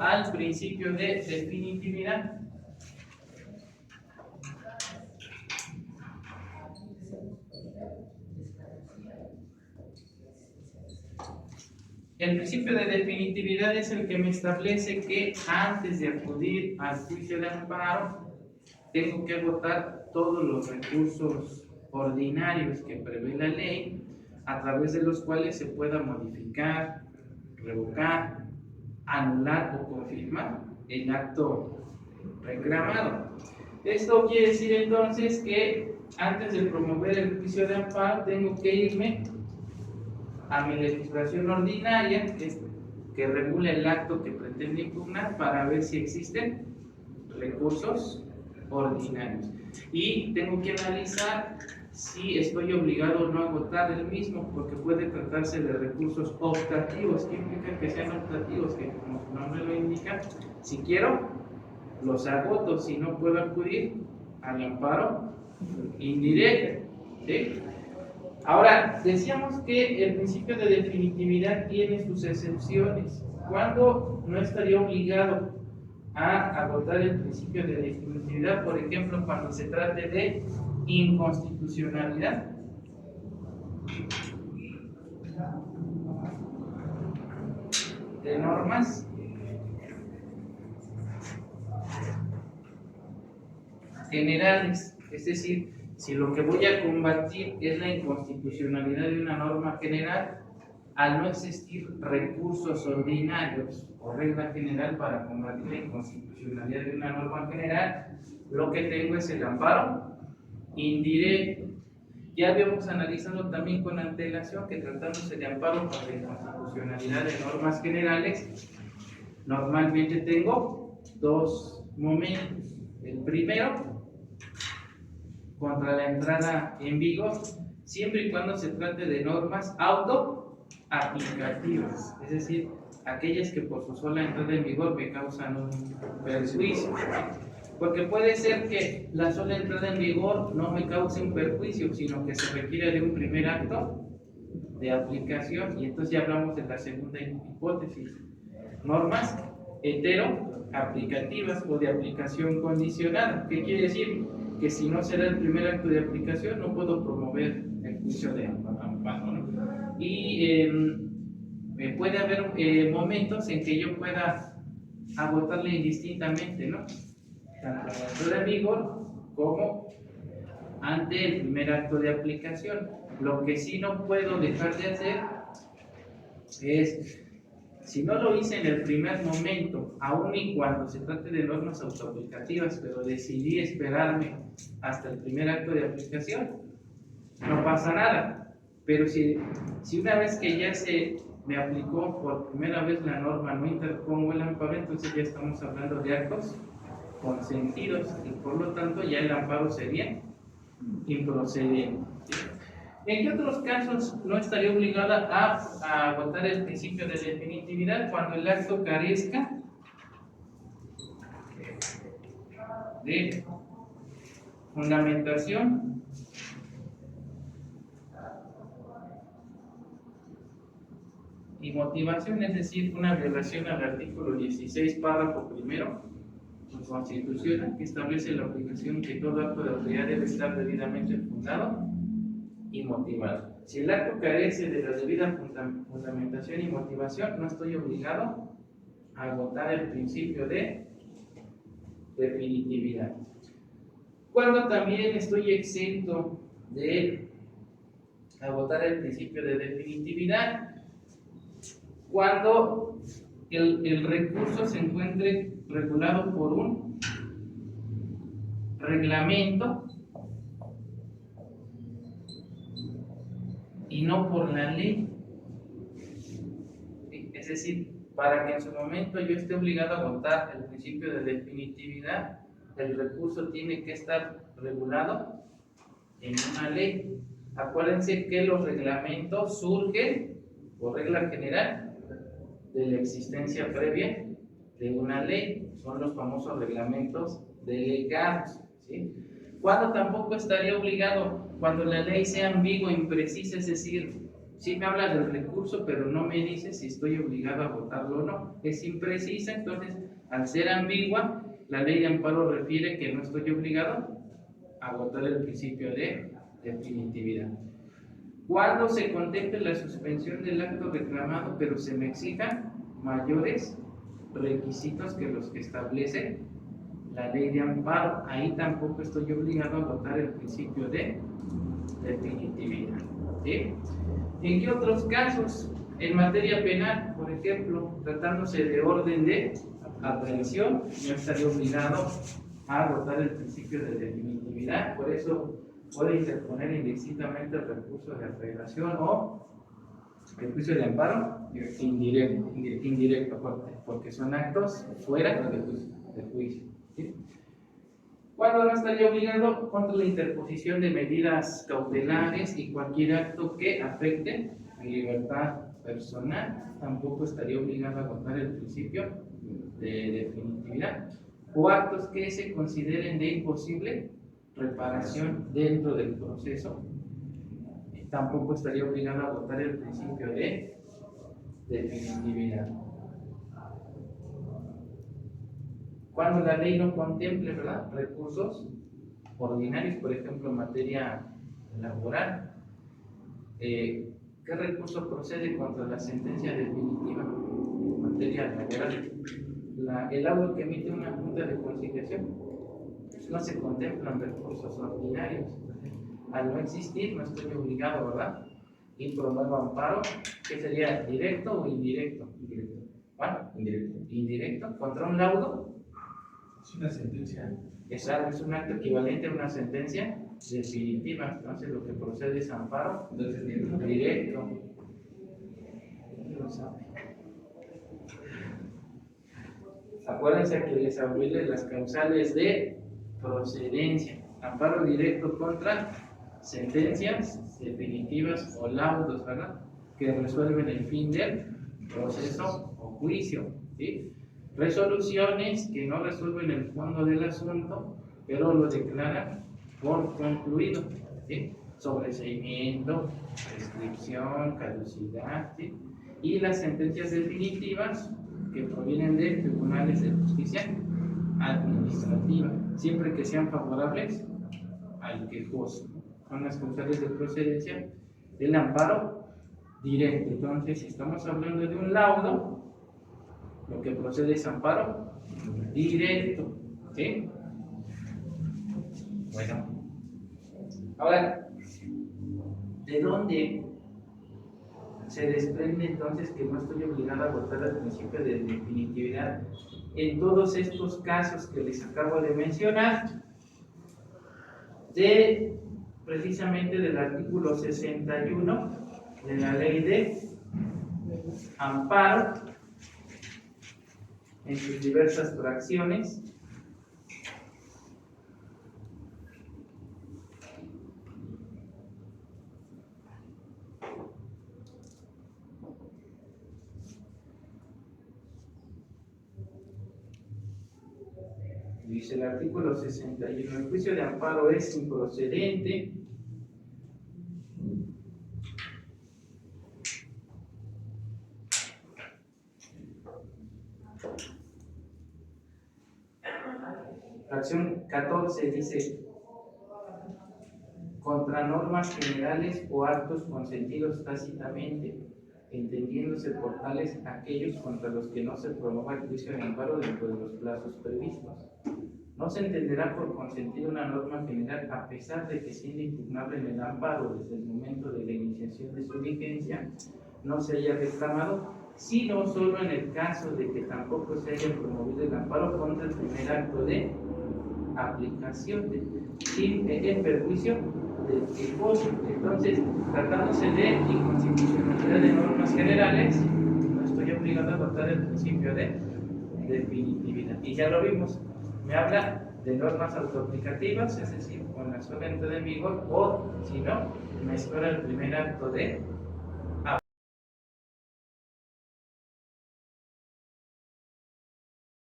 al principio de definitividad. El principio de definitividad es el que me establece que antes de acudir al juicio de amparo tengo que agotar todos los recursos ordinarios que prevé la ley, a través de los cuales se pueda modificar, revocar, anular o confirmar el acto reclamado. Esto quiere decir entonces que antes de promover el juicio de amparo tengo que irme a mi legislación ordinaria que regula el acto que pretende impugnar para ver si existen recursos ordinarios, y tengo que analizar si estoy obligado o no a agotar el mismo, porque puede tratarse de recursos optativos. ¿Qué implica que sean optativos? Que como su nombre lo indica, si quiero los agoto, si no puedo acudir al amparo indirecto, ¿sí? Ahora, decíamos que el principio de definitividad tiene sus excepciones. ¿Cuándo no estaría obligado a agotar el principio de definitividad? Por ejemplo, cuando se trate de inconstitucionalidad. De normas generales, es decir, si lo que voy a combatir es la inconstitucionalidad de una norma general, al no existir recursos ordinarios o regla general para combatir la inconstitucionalidad de una norma general, lo que tengo es el amparo indirecto. Ya habíamos analizado también con antelación que tratándose de amparo para la inconstitucionalidad de normas generales, normalmente tengo dos momentos. El primero, contra la entrada en vigor, siempre y cuando se trate de normas autoaplicativas, es decir, aquellas que por su sola entrada en vigor me causan un perjuicio. Porque puede ser que la sola entrada en vigor no me cause un perjuicio, sino que se requiere de un primer acto de aplicación, y entonces ya hablamos de la segunda hipótesis, normas heteroaplicativas o de aplicación condicionada. ¿Qué quiere decir? Que si no se da el primer acto de aplicación no puedo promover el juicio de amparo, ¿no? Y puede haber momentos en que yo pueda agotarle indistintamente, ¿no? Tanto la entrada en vigor como ante el primer acto de aplicación. Lo que sí no puedo dejar de hacer es, si no lo hice en el primer momento, aun y cuando se trate de normas autoaplicativas, pero decidí esperarme hasta el primer acto de aplicación, no pasa nada. Pero si una vez que ya se me aplicó por primera vez la norma, no interpongo el amparo, entonces ya estamos hablando de actos consentidos y por lo tanto ya el amparo sería improcedente. ¿En qué otros casos no estaría obligada a agotar el principio de definitividad? Cuando el acto carezca de fundamentación y motivación, es decir, una violación al artículo 16, párrafo primero constitucional, que establece la obligación que todo acto de autoridad debe estar debidamente fundado y motivado. Si el acto carece de la debida fundamentación y motivación, no estoy obligado a agotar el principio de definitividad. Cuando también estoy exento de agotar el principio de definitividad, cuando el recurso se encuentre regulado por un reglamento y no por la ley. Es decir, para que en su momento yo esté obligado a agotar el principio de definitividad, el recurso tiene que estar regulado en una ley. Acuérdense que los reglamentos surgen por regla general de la existencia previa de una ley, son los famosos reglamentos delegados, ¿sí? Cuando tampoco estaría obligado, cuando la ley sea ambigua, imprecisa, es decir, Sí me habla del recurso, pero no me dice si estoy obligado a votarlo o no. Es imprecisa, entonces, al ser ambigua, la ley de amparo refiere que no estoy obligado a votar el principio de definitividad. Cuando se contemple la suspensión del acto reclamado, pero se me exijan mayores requisitos que los que establece la ley de amparo, ahí tampoco estoy obligado a votar el principio de definitividad. ¿Sí? ¿En qué otros casos? En materia penal, por ejemplo, tratándose de orden de aprehensión, yo estaría obligado a votar el principio de definitividad, por eso puede interponer indistintamente el recurso de apelación o el juicio de amparo indirecto, porque son actos fuera del juicio. ¿Sí? ¿Cuándo no estaría obligado? Contra la interposición de medidas cautelares y cualquier acto que afecte mi libertad personal, tampoco estaría obligado a votar el principio de definitividad. O actos que se consideren de imposible reparación dentro del proceso, tampoco estaría obligado a votar el principio de definitividad. Cuando la ley no contemple, ¿verdad?, recursos ordinarios, por ejemplo, en materia laboral, ¿qué recurso procede contra la sentencia definitiva en materia laboral? El laudo que emite una junta de conciliación, no se contemplan recursos ordinarios. Al no existir, no estoy obligado, ¿verdad? Y promuevo amparo, ¿qué sería? ¿Directo o indirecto? Indirecto. ¿Cuál? Indirecto. Indirecto contra un laudo. Es una sentencia. Es un acto equivalente a una sentencia definitiva. Entonces, lo que procede es amparo. Entonces, directo. Lo sabe. Acuérdense que les hablé de las causales de procedencia. Amparo directo contra sentencias definitivas o laudos, ¿verdad?, que resuelven el fin del proceso o juicio. ¿Sí? Resoluciones que no resuelven el fondo del asunto, pero lo declaran por concluido. ¿Sí? Sobreseimiento, prescripción, caducidad. ¿Sí? Y las sentencias definitivas que provienen de tribunales de justicia administrativa, siempre que sean favorables al quejoso. Son las causales de procedencia del amparo directo. Entonces, si estamos hablando de un laudo, lo que procede es amparo directo. ¿Sí? Bueno, ahora, ¿de dónde se desprende entonces que no estoy obligado a votar al principio de definitividad en todos estos casos que les acabo de mencionar? Precisamente del artículo 61 de la ley de amparo en sus diversas fracciones. Dice el artículo 61, el juicio de amparo es improcedente fracción 14 dice: contra normas generales o actos consentidos tácitamente, entendiéndose por tales aquellos contra los que no se promueva el juicio de amparo dentro de los plazos previstos. No se entenderá por consentido una norma general a pesar de que, siendo impugnable en el amparo desde el momento de la iniciación de su vigencia, no se haya reclamado, sino solo en el caso de que tampoco se haya promovido el amparo contra el primer acto de aplicación sin el perjuicio del quejoso. Entonces, tratándose de inconstitucionalidad de normas generales, no estoy obligado a votar el principio de definitividad. Y ya lo vimos, me habla de normas autoaplicativas, es decir, con la sola entrada en vigor, o si no, me espera el primer acto de